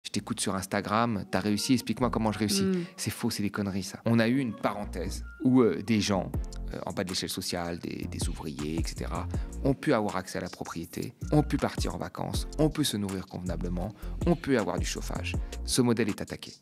je t'écoute sur Instagram, t'as réussi, explique-moi comment je réussis. C'est faux, c'est des conneries ça. On a eu une parenthèse où des gens, en bas de l'échelle sociale, des ouvriers, etc., ont pu avoir accès à la propriété, ont pu partir en vacances, ont pu se nourrir convenablement, ont pu avoir du chauffage. Ce modèle est attaqué.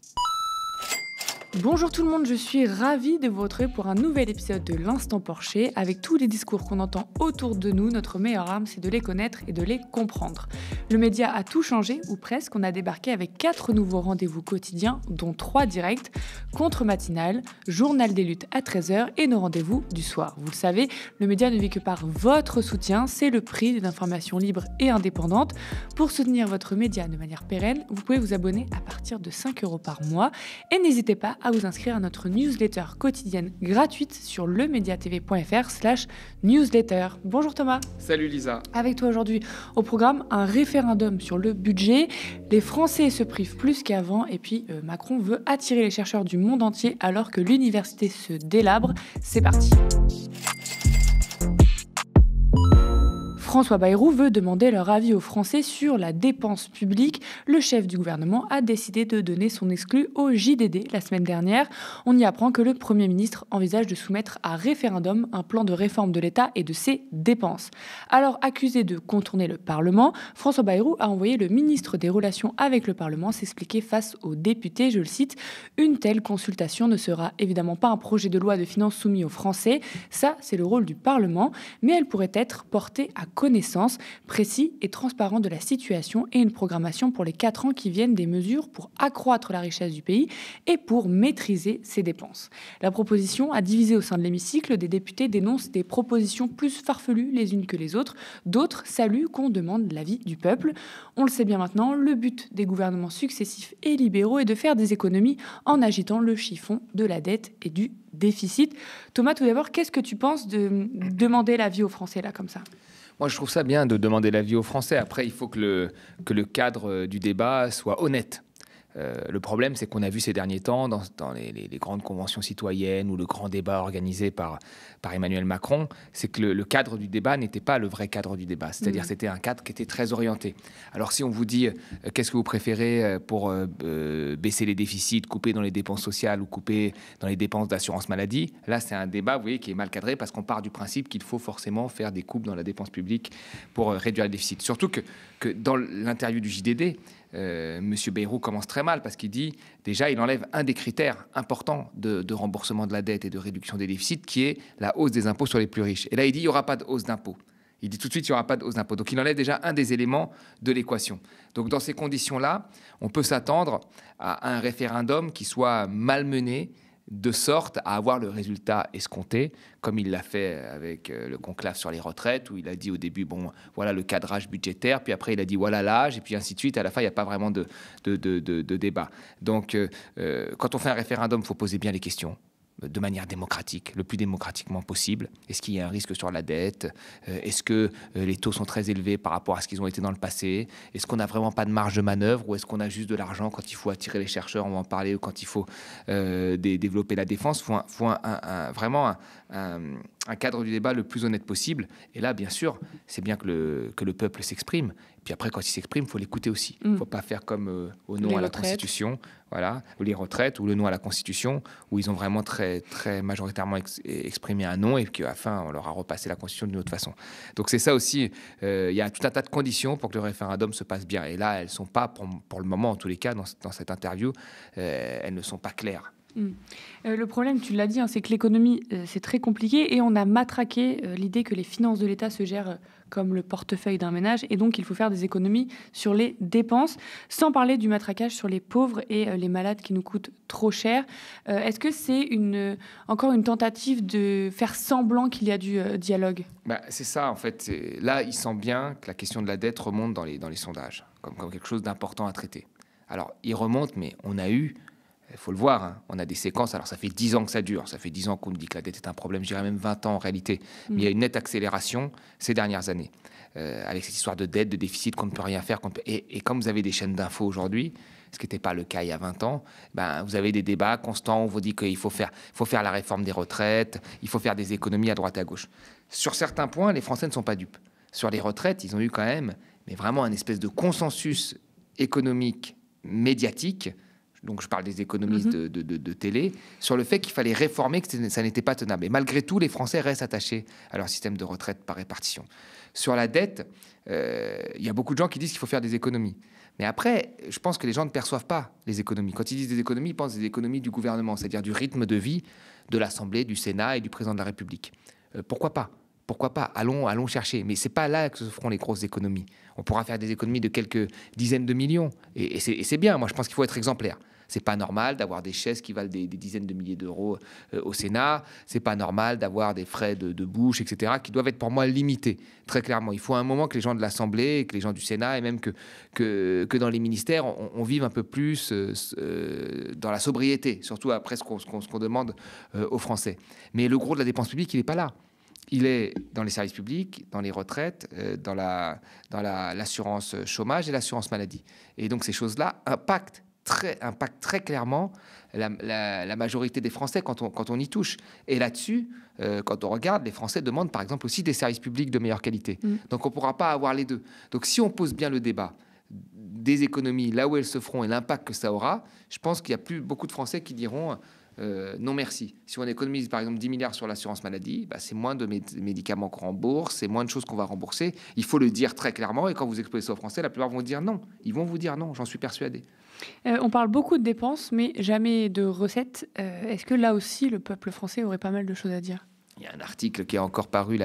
Bonjour tout le monde, je suis ravie de vous retrouver pour un nouvel épisode de l'Instant Porcher. Avec tous les discours qu'on entend autour de nous, notre meilleure arme, c'est de les connaître et de les comprendre. Le média a tout changé, ou presque. On a débarqué avec 4 nouveaux rendez-vous quotidiens, dont 3 directs, contre-matinale, journal des luttes à 13h et nos rendez-vous du soir. Vous le savez, le média ne vit que par votre soutien, c'est le prix d'une information libre et indépendante. Pour soutenir votre média de manière pérenne, vous pouvez vous abonner à partir de 5 € par mois et n'hésitez pas à vous inscrire à notre newsletter quotidienne gratuite sur lemediatv.fr/newsletter. Bonjour Thomas. Salut Lisa. Avec toi aujourd'hui au programme, un référendum sur le budget. Les Français se privent plus qu'avant et puis Macron veut attirer les chercheurs du monde entier alors que l'université se délabre. C'est parti. François Bayrou veut demander leur avis aux Français sur la dépense publique. Le chef du gouvernement a décidé de donner son exclu au JDD la semaine dernière. On y apprend que le Premier ministre envisage de soumettre à référendum un plan de réforme de l'État et de ses dépenses. Alors, accusé de contourner le Parlement, François Bayrou a envoyé le ministre des Relations avec le Parlement s'expliquer face aux députés. Je le cite, « Une telle consultation ne sera évidemment pas un projet de loi de finances soumis aux Français. Ça, c'est le rôle du Parlement, mais elle pourrait être portée à connaissance, précis et transparent de la situation et une programmation pour les 4 ans qui viennent des mesures pour accroître la richesse du pays et pour maîtriser ses dépenses. » La proposition a divisé au sein de l'hémicycle. Des députés dénoncent des propositions plus farfelues les unes que les autres. D'autres saluent qu'on demande l'avis du peuple. On le sait bien maintenant, le but des gouvernements successifs et libéraux est de faire des économies en agitant le chiffon de la dette et du déficit. Thomas, tout d'abord, qu'est-ce que tu penses de demander l'avis aux Français là comme ça ? Moi, je trouve ça bien de demander l'avis aux Français. Après, il faut que le cadre du débat soit honnête. Le problème, c'est qu'on a vu ces derniers temps, dans les grandes conventions citoyennes ou le grand débat organisé par Emmanuel Macron, c'est que le cadre du débat n'était pas le vrai cadre du débat. C'est-à-dire c'était un cadre qui était très orienté. Alors si on vous dit qu'est-ce que vous préférez pour baisser les déficits, couper dans les dépenses sociales ou couper dans les dépenses d'assurance maladie, là c'est un débat, vous voyez, qui est mal cadré parce qu'on part du principe qu'il faut forcément faire des coupes dans la dépense publique pour réduire le déficit. Surtout que dans l'interview du JDD, Monsieur Bayrou commence très mal parce qu'il dit, déjà, il enlève un des critères importants de remboursement de la dette et de réduction des déficits, qui est la hausse des impôts sur les plus riches. Et là, il dit, il n'y aura pas de hausse d'impôts. Il dit tout de suite, il n'y aura pas de hausse d'impôts. Donc, il enlève déjà un des éléments de l'équation. Donc, dans ces conditions-là, on peut s'attendre à un référendum qui soit malmené, de sorte à avoir le résultat escompté, comme il l'a fait avec le conclave sur les retraites, où il a dit au début, bon, voilà le cadrage budgétaire, puis après il a dit, voilà l'âge, et puis ainsi de suite. À la fin, il n'y a pas vraiment de débat. Donc, quand on fait un référendum, il faut poser bien les questions, de manière démocratique, le plus démocratiquement possible. Est-ce qu'il y a un risque sur la dette ? Est-ce que les taux sont très élevés par rapport à ce qu'ils ont été dans le passé ? Est-ce qu'on n'a vraiment pas de marge de manœuvre ou est-ce qu'on a juste de l'argent quand il faut attirer les chercheurs, on va en parler, ou quand il faut développer la défense ? Il faut vraiment un cadre du débat le plus honnête possible. Et là, bien sûr, c'est bien que le peuple s'exprime. Puis après, quand il s'exprime, il faut l'écouter aussi. Il ne faut pas faire comme au nom à la Constitution, voilà, ou les retraites, ou le non à la Constitution, où ils ont vraiment très, très majoritairement exprimé un non, et qu'à la fin, on leur a repassé la Constitution d'une autre façon. Donc c'est ça aussi, il y a tout un tas de conditions pour que le référendum se passe bien. Et là, elles ne sont pas, pour le moment, en tous les cas, dans cette interview, elles ne sont pas claires. Le problème, tu l'as dit, c'est que l'économie, c'est très compliqué et on a matraqué l'idée que les finances de l'État se gèrent comme le portefeuille d'un ménage et donc il faut faire des économies sur les dépenses, sans parler du matraquage sur les pauvres et les malades qui nous coûtent trop cher. Est-ce que c'est encore une tentative de faire semblant qu'il y a du dialogue ? C'est ça, en fait. Là, il sent bien que la question de la dette remonte dans les sondages, comme quelque chose d'important à traiter. Alors, il remonte, mais on a eu... Il faut le voir, on a des séquences, alors ça fait 10 ans que ça dure, ça fait 10 ans qu'on nous dit que la dette est un problème, je dirais même 20 ans en réalité, mais il y a une nette accélération ces dernières années, avec cette histoire de dette, de déficit, qu'on ne peut rien faire, et comme vous avez des chaînes d'infos aujourd'hui, ce qui n'était pas le cas il y a 20 ans, vous avez des débats constants, on vous dit qu'il faut faire la réforme des retraites, il faut faire des économies à droite et à gauche. Sur certains points, les Français ne sont pas dupes. Sur les retraites, ils ont eu quand même, mais vraiment un espèce de consensus économique médiatique, donc je parle des économistes de télé, sur le fait qu'il fallait réformer, que ça n'était pas tenable. Et malgré tout, les Français restent attachés à leur système de retraite par répartition. Sur la dette, il y a beaucoup de gens qui disent qu'il faut faire des économies. Mais après, je pense que les gens ne perçoivent pas les économies. Quand ils disent des économies, ils pensent des économies du gouvernement, c'est-à-dire du rythme de vie de l'Assemblée, du Sénat et du président de la République. Pourquoi pas ? Pourquoi pas ? Allons chercher. Mais ce n'est pas là que se feront les grosses économies. On pourra faire des économies de quelques dizaines de millions. Et c'est bien. Moi, je pense qu'il faut être exemplaire. C'est pas normal d'avoir des chaises qui valent des dizaines de milliers d'euros au Sénat. C'est pas normal d'avoir des frais de bouche, etc., qui doivent être pour moi limités, très clairement. Il faut à un moment que les gens de l'Assemblée, que les gens du Sénat, et même que dans les ministères, on vive un peu plus dans la sobriété, surtout après ce qu'on demande aux Français. Mais le gros de la dépense publique, il n'est pas là. Il est dans les services publics, dans les retraites, dans l'assurance chômage et l'assurance maladie. Et donc ces choses-là impactent très clairement la majorité des Français quand on y touche. Et là-dessus, quand on regarde, les Français demandent par exemple aussi des services publics de meilleure qualité. Donc on ne pourra pas avoir les deux. Donc si on pose bien le débat des économies, là où elles se feront et l'impact que ça aura, je pense qu'il n'y a plus beaucoup de Français qui diront non merci. Si on économise par exemple 10 milliards sur l'assurance maladie, c'est moins de médicaments qu'on rembourse, c'est moins de choses qu'on va rembourser. Il faut le dire très clairement, et quand vous exposez ça aux Français, la plupart vont dire non. Ils vont vous dire non, j'en suis persuadé. On parle beaucoup de dépenses, mais jamais de recettes. Est-ce que là aussi, le peuple français aurait pas mal de choses à dire ? Il y a un article qui est encore paru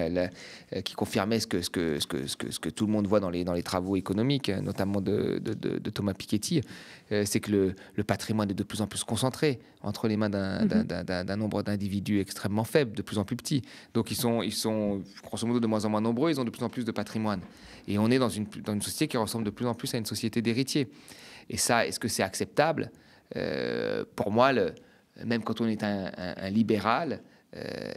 qui confirmait ce que tout le monde voit dans les travaux économiques, notamment de Thomas Piketty. C'est que le patrimoine est de plus en plus concentré entre les mains d'un nombre d'individus extrêmement faible, de plus en plus petits. Donc ils sont grosso modo de moins en moins nombreux, ils ont de plus en plus de patrimoine. Et on est dans une société qui ressemble de plus en plus à une société d'héritiers. Et ça, est-ce que c'est acceptable ? Pour moi, même quand on est un libéral,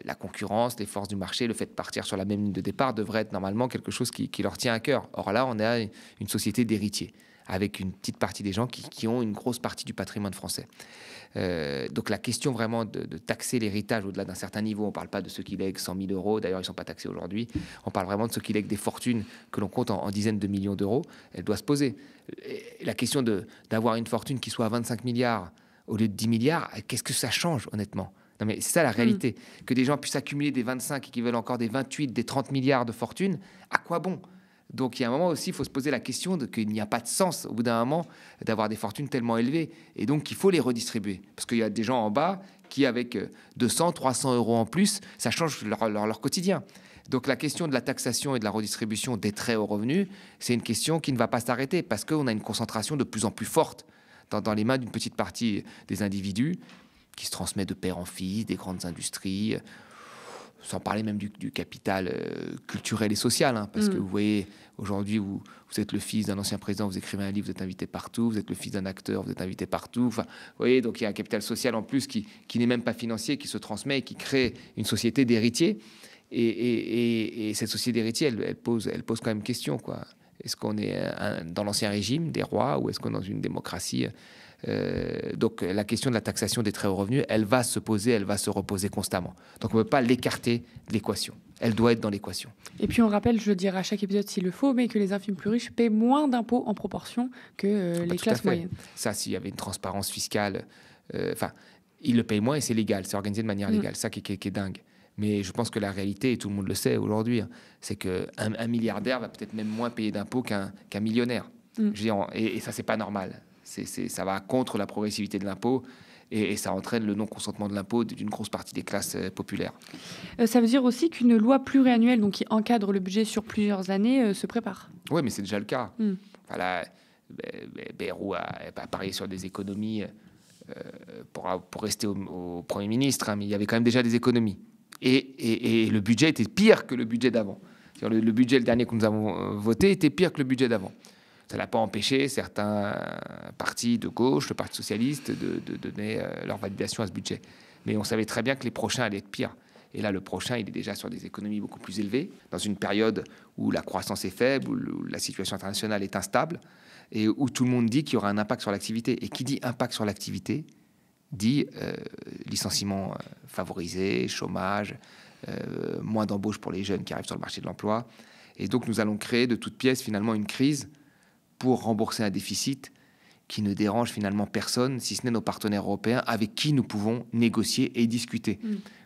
la concurrence, les forces du marché, le fait de partir sur la même ligne de départ devrait être normalement quelque chose qui leur tient à cœur. Or là, on a une société d'héritiers, avec une petite partie des gens qui ont une grosse partie du patrimoine français. Donc la question vraiment de taxer l'héritage au-delà d'un certain niveau, on ne parle pas de ceux qui lèguent 100 000 euros, d'ailleurs ils ne sont pas taxés aujourd'hui, on parle vraiment de ceux qui lèguent des fortunes que l'on compte en dizaines de millions d'euros, elle doit se poser. Et la question d'avoir une fortune qui soit à 25 milliards au lieu de 10 milliards, qu'est-ce que ça change honnêtement ? Non mais c'est ça la réalité. Que des gens puissent accumuler des 25 et qui veulent encore des 28, des 30 milliards de fortune, à quoi bon ? Donc il y a un moment aussi, il faut se poser la question qu'il n'y a pas de sens au bout d'un moment d'avoir des fortunes tellement élevées. Et donc il faut les redistribuer. Parce qu'il y a des gens en bas qui, avec 200, 300 euros en plus, ça change leur quotidien. Donc la question de la taxation et de la redistribution des très hauts revenus, c'est une question qui ne va pas s'arrêter parce qu'on a une concentration de plus en plus forte dans les mains d'une petite partie des individus qui se transmet de père en fils, des grandes industries, sans parler même du capital culturel et social, parce que vous voyez, aujourd'hui, vous êtes le fils d'un ancien président, vous écrivez un livre, vous êtes invité partout, vous êtes le fils d'un acteur, vous êtes invité partout, vous voyez, donc il y a un capital social en plus qui n'est même pas financier, qui se transmet et qui crée une société d'héritiers, et cette société d'héritiers, elle pose quand même question, quoi. Est-ce qu'on est dans l'ancien régime des rois ou est-ce qu'on est dans une démocratie ? Donc la question de la taxation des très hauts revenus, elle va se poser, elle va se reposer constamment. Donc on ne peut pas l'écarter de l'équation. Elle doit être dans l'équation. Et puis on rappelle, je le dirai à chaque épisode s'il le faut, mais que les infimes plus riches paient moins d'impôts en proportion que les classes moyennes. Ça, s'il y avait une transparence fiscale, ils le payent moins et c'est légal, c'est organisé de manière légale. Ça qui est dingue. Mais je pense que la réalité, et tout le monde le sait aujourd'hui, c'est qu'un milliardaire va peut-être même moins payer d'impôts qu'un millionnaire. Et ça, c'est pas normal. Ça va contre la progressivité de l'impôt et ça entraîne le non-consentement de l'impôt d'une grosse partie des classes populaires. Ça veut dire aussi qu'une loi pluriannuelle, donc qui encadre le budget sur plusieurs années, se prépare. Oui, mais c'est déjà le cas. Voilà, Bayrou a parié sur des économies pour rester au Premier ministre, mais il y avait quand même déjà des économies. Et le budget était pire que le budget d'avant. Le budget, le dernier que nous avons voté, était pire que le budget d'avant. Ça n'a pas empêché certains partis de gauche, le Parti socialiste, de donner leur validation à ce budget. Mais on savait très bien que les prochains allaient être pires. Et là, le prochain, il est déjà sur des économies beaucoup plus élevées, dans une période où la croissance est faible, où la situation internationale est instable, et où tout le monde dit qu'il y aura un impact sur l'activité. Et qui dit impact sur l'activité dit licenciement favorisé, chômage, moins d'embauches pour les jeunes qui arrivent sur le marché de l'emploi. Et donc, nous allons créer de toutes pièces, finalement, une crise pour rembourser un déficit qui ne dérange finalement personne, si ce n'est nos partenaires européens avec qui nous pouvons négocier et discuter.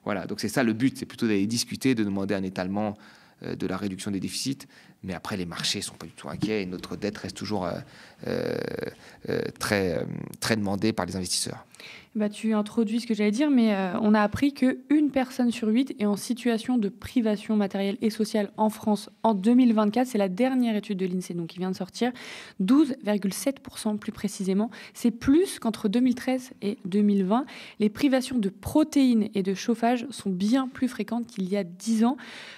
Voilà, donc c'est ça le but, c'est plutôt d'aller discuter, de demander un étalement de la réduction des déficits. Mais après, les marchés ne sont pas du tout inquiets et notre dette reste toujours très demandée par les investisseurs. Tu introduis ce que j'allais dire, mais on a appris qu'une personne sur 8 est en situation de privation matérielle et sociale en France en 2024. C'est la dernière étude de l'INSEE donc, qui vient de sortir. 12,7% plus précisément. C'est plus qu'entre 2013 et 2020. Les privations de protéines et de chauffage sont bien plus fréquentes qu'il y a 10 ans.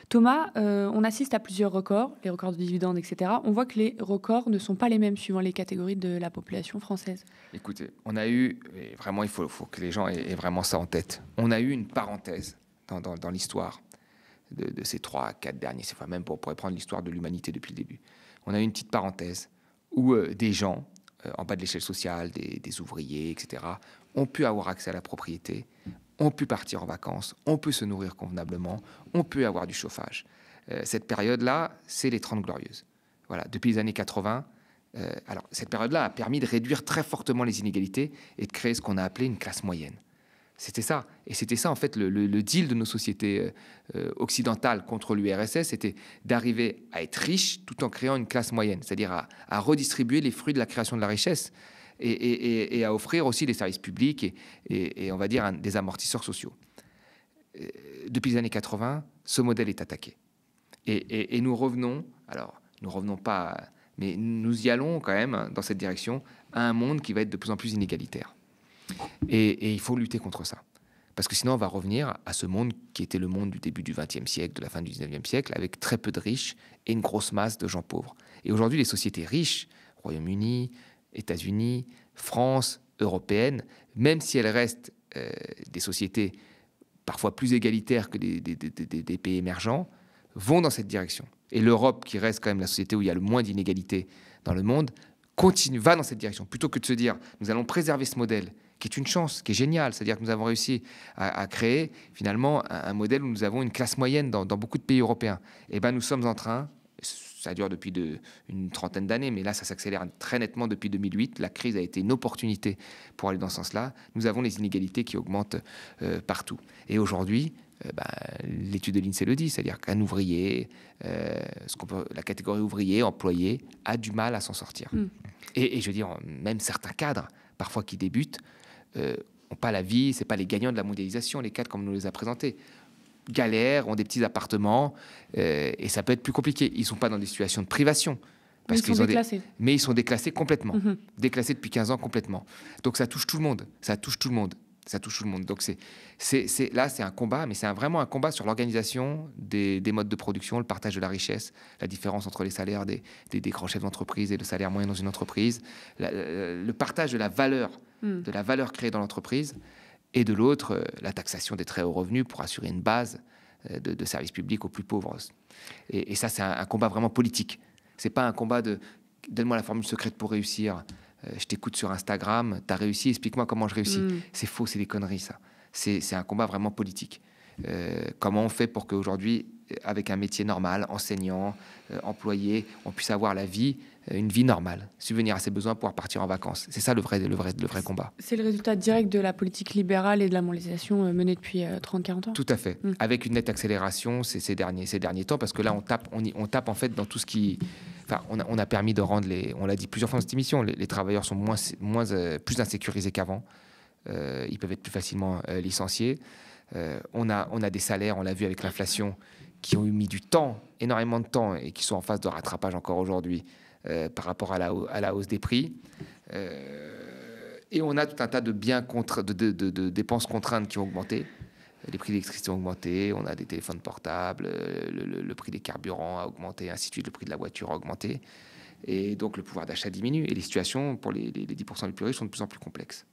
Thomas, on assiste à plusieurs records, les records de dividendes, etc. On voit que les records ne sont pas les mêmes suivant les catégories de la population française. Écoutez, on a eu, et vraiment il faut que les gens aient vraiment ça en tête, on a eu une parenthèse dans l'histoire de ces 3-4 derniers, c'est même pour prendre l'histoire de l'humanité depuis le début. On a eu une petite parenthèse où des gens, en bas de l'échelle sociale, des ouvriers, etc., ont pu avoir accès à la propriété, ont pu partir en vacances, on peut se nourrir convenablement, on peut avoir du chauffage. Cette période-là, c'est les 30 Glorieuses. Voilà, depuis les années 80, alors cette période-là a permis de réduire très fortement les inégalités et de créer ce qu'on a appelé une classe moyenne. C'était ça. Et c'était ça, en fait, le deal de nos sociétés occidentales contre l'URSS, c'était d'arriver à être riche tout en créant une classe moyenne, c'est-à-dire à redistribuer les fruits de la création de la richesse et à offrir aussi des services publics et on va dire des amortisseurs sociaux. Depuis les années 80, ce modèle est attaqué. Et nous revenons, alors nous revenons pas, mais nous y allons quand même dans cette direction, à un monde qui va être de plus en plus inégalitaire. Et il faut lutter contre ça. Parce que sinon, on va revenir à ce monde qui était le monde du début du XXe siècle, de la fin du XIXe siècle, avec très peu de riches et une grosse masse de gens pauvres. Et aujourd'hui, les sociétés riches, Royaume-Uni, États-Unis, France, européennes, même si elles restent des sociétés parfois plus égalitaires que des pays émergents, vont dans cette direction. Et l'Europe, qui reste quand même la société où il y a le moins d'inégalités dans le monde, va dans cette direction. Plutôt que de se dire, nous allons préserver ce modèle, qui est une chance, qui est géniale, c'est-à-dire que nous avons réussi à créer finalement un modèle où nous avons une classe moyenne dans beaucoup de pays européens. Et bien nous sommes en train, ça dure depuis une trentaine d'années, mais là ça s'accélère très nettement depuis 2008, la crise a été une opportunité pour aller dans ce sens-là. Nous avons les inégalités qui augmentent partout. Et aujourd'hui, l'étude de l'INSEE le dit, c'est-à-dire qu'un ouvrier, la catégorie ouvrier, employé, a du mal à s'en sortir. Et je veux dire, même certains cadres, parfois qui débutent, n'ont pas la vie, c'est pas les gagnants de la mondialisation, les cadres comme on nous les a présentés. Galèrent, ont des petits appartements, et ça peut être plus compliqué. Ils ne sont pas dans des situations de privation. Parce qu'ils sont déclassés. Mais ils sont déclassés complètement. Déclassés depuis 15 ans complètement. Donc ça touche tout le monde. Ça touche tout le monde. Donc là, c'est un combat, mais c'est vraiment un combat sur l'organisation des modes de production, le partage de la richesse, la différence entre les salaires des grands chefs d'entreprise et le salaire moyen dans une entreprise, le partage de la valeur créée dans l'entreprise, et de l'autre, la taxation des très hauts revenus pour assurer une base de services publics aux plus pauvres. Et ça, c'est un combat vraiment politique. C'est pas un combat de « donne-moi la formule secrète pour réussir ». Je t'écoute sur Instagram, t'as réussi, explique-moi comment je réussis. C'est faux, c'est des conneries, ça. C'est un combat vraiment politique. Comment on fait pour qu'aujourd'hui, avec un métier normal, enseignant, employé, on puisse avoir une vie normale, subvenir à ses besoins, pouvoir partir en vacances. C'est ça le vrai combat. C'est le résultat direct de la politique libérale et de la mondialisation menée depuis 30-40 ans. Tout à fait. Avec une nette accélération ces derniers temps, parce que là, on tape en fait dans tout ce qui... Enfin, on a permis de rendre on l'a dit plusieurs fois dans cette émission, les travailleurs sont plus insécurisés qu'avant. Ils peuvent être plus facilement licenciés. On a des salaires, on l'a vu avec l'inflation, qui ont mis du temps, énormément de temps, et qui sont en phase de rattrapage encore aujourd'hui par rapport à la hausse des prix. Et on a tout un tas de de dépenses contraintes qui ont augmenté. Les prix de l'électricité ont augmenté, on a des téléphones portables, le prix des carburants a augmenté, ainsi de suite, le prix de la voiture a augmenté. Et donc le pouvoir d'achat diminue. Et les situations pour les 10% les plus riches sont de plus en plus complexes.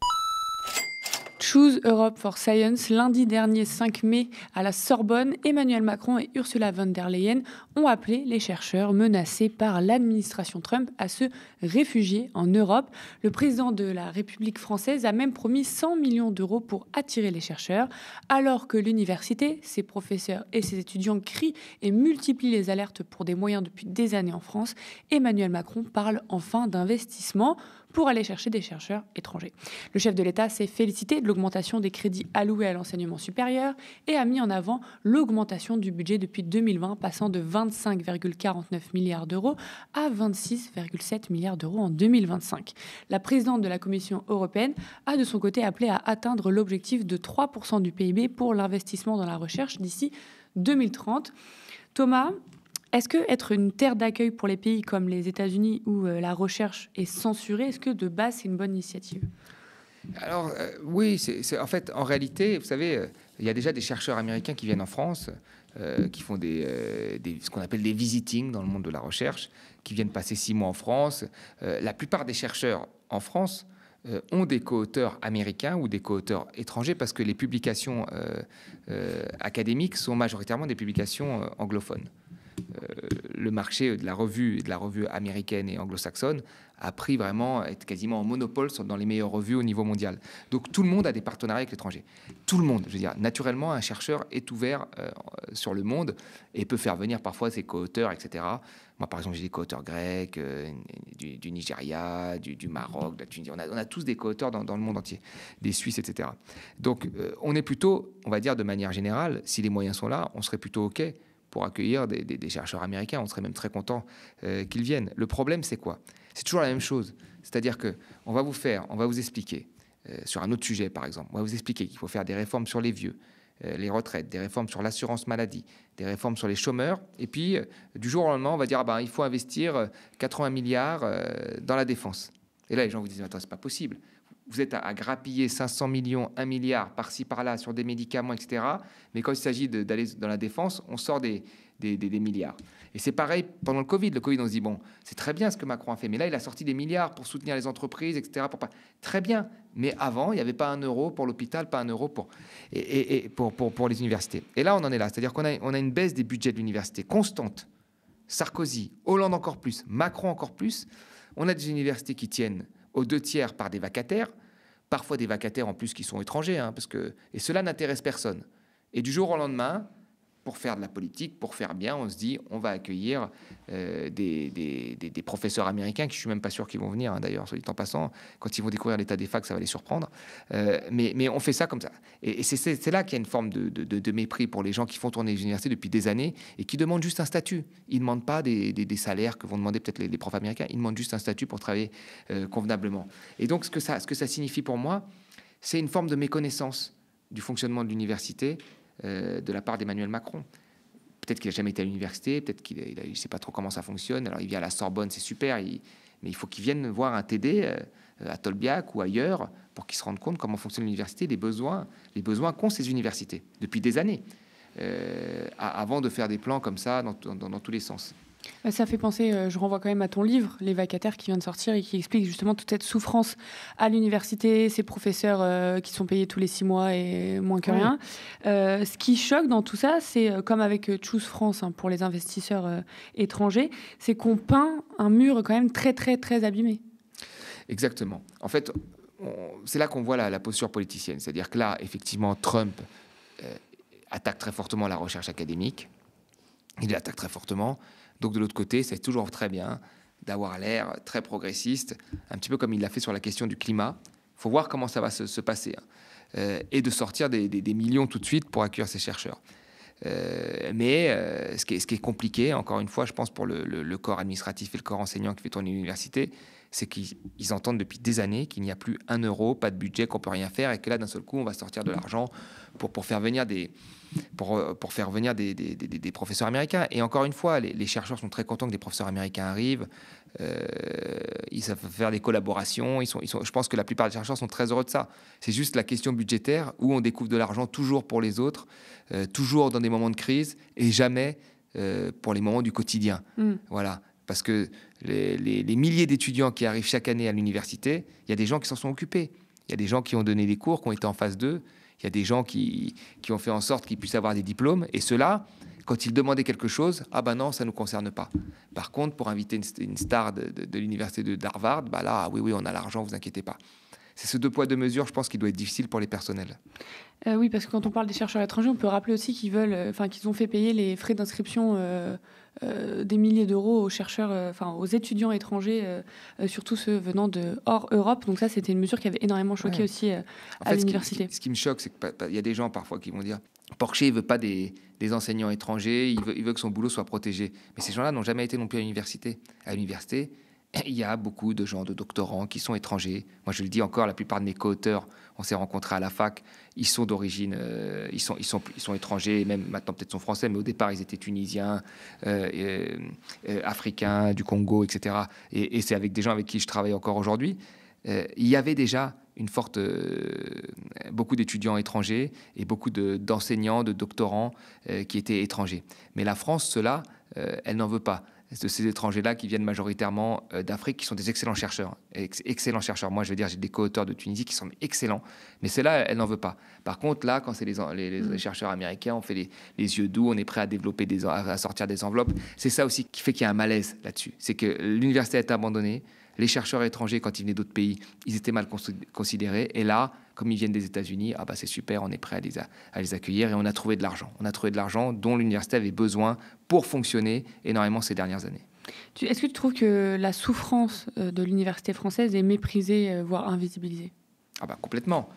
Choose Europe for Science. Lundi dernier, 5 mai, à la Sorbonne, Emmanuel Macron et Ursula von der Leyen ont appelé les chercheurs menacés par l'administration Trump à se réfugier en Europe. Le président de la République française a même promis 100 millions d'euros pour attirer les chercheurs. Alors que l'université, ses professeurs et ses étudiants crient et multiplient les alertes pour des moyens depuis des années en France, Emmanuel Macron parle enfin d'investissement. pour aller chercher des chercheurs étrangers. Le chef de l'État s'est félicité de l'augmentation des crédits alloués à l'enseignement supérieur et a mis en avant l'augmentation du budget depuis 2020, passant de 25,49 milliards d'euros à 26,7 milliards d'euros en 2025. La présidente de la Commission européenne a de son côté appelé à atteindre l'objectif de 3% du PIB pour l'investissement dans la recherche d'ici 2030. Thomas, est-ce que être une terre d'accueil pour les pays comme les États-Unis où la recherche est censurée, est-ce que de base c'est une bonne initiative ? Alors oui, en fait, en réalité, vous savez, il y a déjà des chercheurs américains qui viennent en France, qui font ce qu'on appelle des visiting dans le monde de la recherche, qui viennent passer 6 mois en France. La plupart des chercheurs en France ont des co-auteurs américains ou des co-auteurs étrangers parce que les publications académiques sont majoritairement des publications anglophones. Le marché de la revue américaine et anglo-saxonne a pris vraiment, est quasiment en monopole dans les meilleures revues au niveau mondial. Donc tout le monde a des partenariats avec l'étranger. Tout le monde, je veux dire, naturellement, un chercheur est ouvert sur le monde et peut faire venir parfois ses co-auteurs, etc. Moi, par exemple, j'ai des co-auteurs grecs, du Nigeria, du Maroc, de la Tunisie. On a tous des co-auteurs dans le monde entier, des Suisses, etc. Donc on est plutôt, on va dire de manière générale, si les moyens sont là, on serait plutôt OK pour accueillir des chercheurs américains. On serait même très content qu'ils viennent. Le problème, c'est quoi ? C'est toujours la même chose. C'est-à-dire qu'on va vous expliquer, sur un autre sujet, par exemple, on va vous expliquer qu'il faut faire des réformes sur les vieux, les retraites, des réformes sur l'assurance maladie, des réformes sur les chômeurs. Et puis, du jour au lendemain, on va dire il faut investir 80 milliards dans la défense. Et là, les gens vous disent « Attends, c'est pas possible. Vous êtes à grappiller 500 millions, 1 milliard par-ci, par-là sur des médicaments, etc. Mais quand il s'agit d'aller dans la défense, on sort des milliards. » Et c'est pareil pendant le Covid. Le Covid, on se dit, bon, c'est très bien ce que Macron a fait. Mais là, il a sorti des milliards pour soutenir les entreprises, etc. Très bien. Mais avant, il n'y avait pas 1 euro pour l'hôpital, pas 1 euro pour les universités. Et là, on en est là. C'est-à-dire qu'on a une baisse des budgets de l'université constante. Sarkozy, Hollande encore plus, Macron encore plus. On a des universités qui tiennent aux 2/3 par des vacataires, parfois des vacataires en plus qui sont étrangers, et cela n'intéresse personne. Et du jour au lendemain, pour faire de la politique, pour faire bien, on se dit on va accueillir des professeurs américains, qui je suis même pas sûr qu'ils vont venir, d'ailleurs, soit dit en passant. Quand ils vont découvrir l'état des facs, ça va les surprendre. Mais on fait ça comme ça. Et c'est là qu'il y a une forme de mépris pour les gens qui font tourner les universités depuis des années et qui demandent juste un statut. Ils ne demandent pas des salaires que vont demander peut-être les profs américains. Ils demandent juste un statut pour travailler convenablement. Et donc, ce que ça signifie pour moi, c'est une forme de méconnaissance du fonctionnement de l'université de la part d'Emmanuel Macron. Peut-être qu'il n'a jamais été à l'université, peut-être qu'il ne sait pas trop comment ça fonctionne. Alors, il vient à la Sorbonne, c'est super, mais il faut qu'il vienne voir un TD à Tolbiac ou ailleurs pour qu'il se rende compte comment fonctionne l'université, les besoins qu'ont ces universités depuis des années, avant de faire des plans comme ça dans tous les sens. Ça fait penser, je renvoie quand même à ton livre, Les vacataires, qui vient de sortir et qui explique justement toute cette souffrance à l'université, ces professeurs qui sont payés tous les 6 mois et moins que rien. Ce qui choque dans tout ça, c'est comme avec Choose France pour les investisseurs étrangers, c'est qu'on peint un mur quand même très, très, très abîmé. Exactement. En fait, c'est là qu'on voit la posture politicienne. C'est-à-dire que là, effectivement, Trump attaque très fortement la recherche académique. Il l'attaque très fortement. Donc de l'autre côté, c'est toujours très bien d'avoir l'air très progressiste, un petit peu comme il l'a fait sur la question du climat. Il faut voir comment ça va se passer. Et de sortir des millions tout de suite pour accueillir ces chercheurs. Mais ce qui est compliqué, encore une fois, je pense, pour le corps administratif et le corps enseignant qui fait tourner l'université, c'est qu'ils entendent depuis des années qu'il n'y a plus 1 euro, pas de budget, qu'on peut rien faire, et que là, d'un seul coup, on va sortir de l'argent pour faire venir des professeurs américains. Et encore une fois, les chercheurs sont très contents que des professeurs américains arrivent. Ils savent faire des collaborations. Je pense que la plupart des chercheurs sont très heureux de ça. C'est juste la question budgétaire où on découvre de l'argent toujours pour les autres, toujours dans des moments de crise et jamais pour les moments du quotidien. Voilà. Parce que les milliers d'étudiants qui arrivent chaque année à l'université, il y a des gens qui s'en sont occupés. Il y a des gens qui ont donné des cours, qui ont été en phase 2. Il y a des gens qui ont fait en sorte qu'ils puissent avoir des diplômes. Et ceux-là, quand ils demandaient quelque chose, non, ça ne nous concerne pas. Par contre, pour inviter une star de l'université d'Harvard, là, oui, on a l'argent, vous inquiétez pas. C'est ce 2 poids 2 mesures, je pense, qui doit être difficile pour les personnels. Oui, parce que quand on parle des chercheurs étrangers, on peut rappeler aussi qu'ils ont fait payer les frais d'inscription des milliers d'euros aux chercheurs, aux étudiants étrangers, surtout ceux venant de hors Europe. Donc ça, c'était une mesure qui avait énormément choqué aussi à l'université. Ce qui me choque, c'est qu'il y a des gens parfois qui vont dire Porcher, il veut pas des enseignants étrangers, il veut que son boulot soit protégé. Mais ces gens-là n'ont jamais été non plus à l'université. À l'université, il y a beaucoup de gens, de doctorants qui sont étrangers. Moi, je le dis encore, la plupart de mes co-auteurs, on s'est rencontrés à la fac, ils sont d'origine, ils sont étrangers, même maintenant peut-être sont français, mais au départ, ils étaient tunisiens, africains, du Congo, etc. Et c'est avec des gens avec qui je travaille encore aujourd'hui. Il y avait déjà beaucoup d'étudiants étrangers et beaucoup d'enseignants, de doctorants qui étaient étrangers. Mais la France, cela, elle n'en veut pas. De ces étrangers-là qui viennent majoritairement d'Afrique, qui sont des excellents chercheurs. Excellents chercheurs. Moi, je veux dire, j'ai des co-auteurs de Tunisie qui sont excellents, mais ceux-là, elle n'en veut pas. Par contre, là, quand c'est les chercheurs américains, on fait les yeux doux, on est prêt à développer, à sortir des enveloppes. C'est ça aussi qui fait qu'il y a un malaise là-dessus. C'est que l'université est abandonnée. Les chercheurs étrangers, quand ils venaient d'autres pays, ils étaient mal considérés. Et là, comme ils viennent des États-Unis, ah bah c'est super, on est prêt à les accueillir et on a trouvé de l'argent. On a trouvé de l'argent dont l'université avait besoin pour fonctionner énormément ces dernières années. Est-ce que tu trouves que la souffrance de l'université française est méprisée, voire invisibilisée ? Ah bah complètement.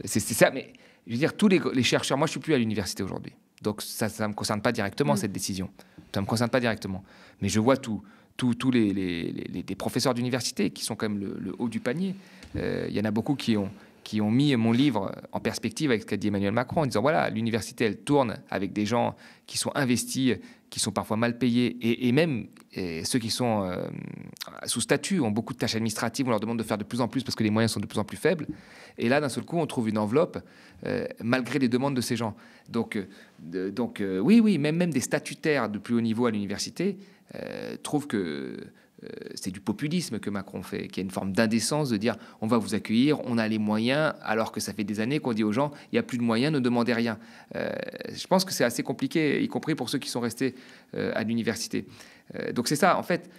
C'est ça, mais je veux dire, tous les chercheurs, moi je suis plus à l'université aujourd'hui. Donc ça ne me concerne pas directement, cette décision. Ça ne me concerne pas directement. Mais je vois tous les professeurs d'université qui sont quand même le haut du panier. Il y en a beaucoup qui ont mis mon livre en perspective avec ce qu'a dit Emmanuel Macron, en disant voilà, l'université, elle tourne avec des gens qui sont investis, qui sont parfois mal payés, et même ceux qui sont sous statut ont beaucoup de tâches administratives, on leur demande de faire de plus en plus parce que les moyens sont de plus en plus faibles. Et là, d'un seul coup, on trouve une enveloppe malgré les demandes de ces gens. Donc oui, même des statutaires de plus haut niveau à l'université trouvent que c'est du populisme que Macron fait, qu'il y a une forme d'indécence de dire on va vous accueillir, on a les moyens, alors que ça fait des années qu'on dit aux gens il n'y a plus de moyens, ne demandez rien. Je pense que c'est assez compliqué, y compris pour ceux qui sont restés à l'université. Donc c'est ça, en fait,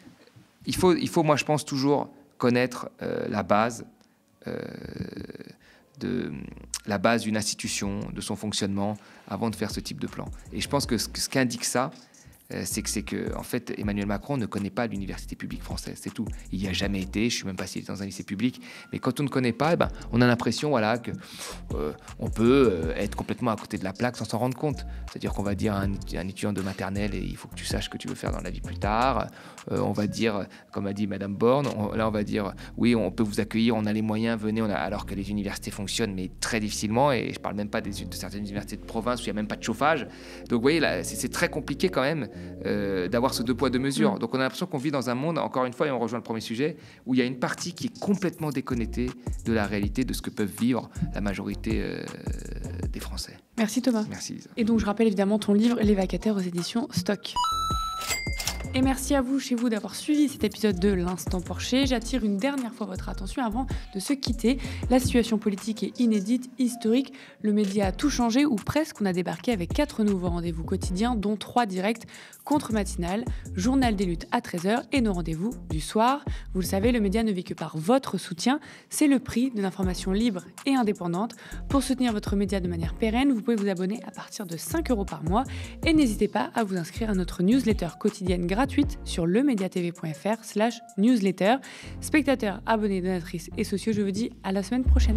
il faut moi je pense toujours connaître la base d'une institution, de son fonctionnement, avant de faire ce type de plan. Et je pense que ce qu'indique ça, c'est que en fait, Emmanuel Macron ne connaît pas l'université publique française, c'est tout. Il n'y a jamais été, je suis même pas s'il est dans un lycée public, mais quand on ne connaît pas, on a l'impression que on peut être complètement à côté de la plaque sans s'en rendre compte. C'est-à-dire qu'on va dire à un étudiant de maternelle, et il faut que tu saches ce que tu veux faire dans la vie plus tard. On va dire, comme a dit Madame Borne, on va dire oui, on peut vous accueillir, on a les moyens, venez, alors que les universités fonctionnent, mais très difficilement, et je parle même pas de certaines universités de province où il n'y a même pas de chauffage. Donc vous voyez, là, c'est très compliqué quand même d'avoir ce deux poids deux mesures. Donc on a l'impression qu'on vit dans un monde, encore une fois, et on rejoint le premier sujet, où il y a une partie qui est complètement déconnectée de la réalité de ce que peuvent vivre la majorité des Français. Merci Thomas. Merci Lisa. Et donc je rappelle évidemment ton livre Les Vacataires aux éditions Stock. Et merci à vous, chez vous, d'avoir suivi cet épisode de l'Instant Porcher. J'attire une dernière fois votre attention avant de se quitter. La situation politique est inédite, historique. Le média a tout changé, ou presque. On a débarqué avec 4 nouveaux rendez-vous quotidiens, dont 3 directs, contre-matinale, journal des luttes à 13h et nos rendez-vous du soir. Vous le savez, le média ne vit que par votre soutien. C'est le prix de l'information libre et indépendante. Pour soutenir votre média de manière pérenne, vous pouvez vous abonner à partir de 5 € par mois. Et n'hésitez pas à vous inscrire à notre newsletter quotidienne gratuite sur lemediatv.fr/newsletter. Spectateurs, abonnés, donatrices et sociaux, je vous dis à la semaine prochaine.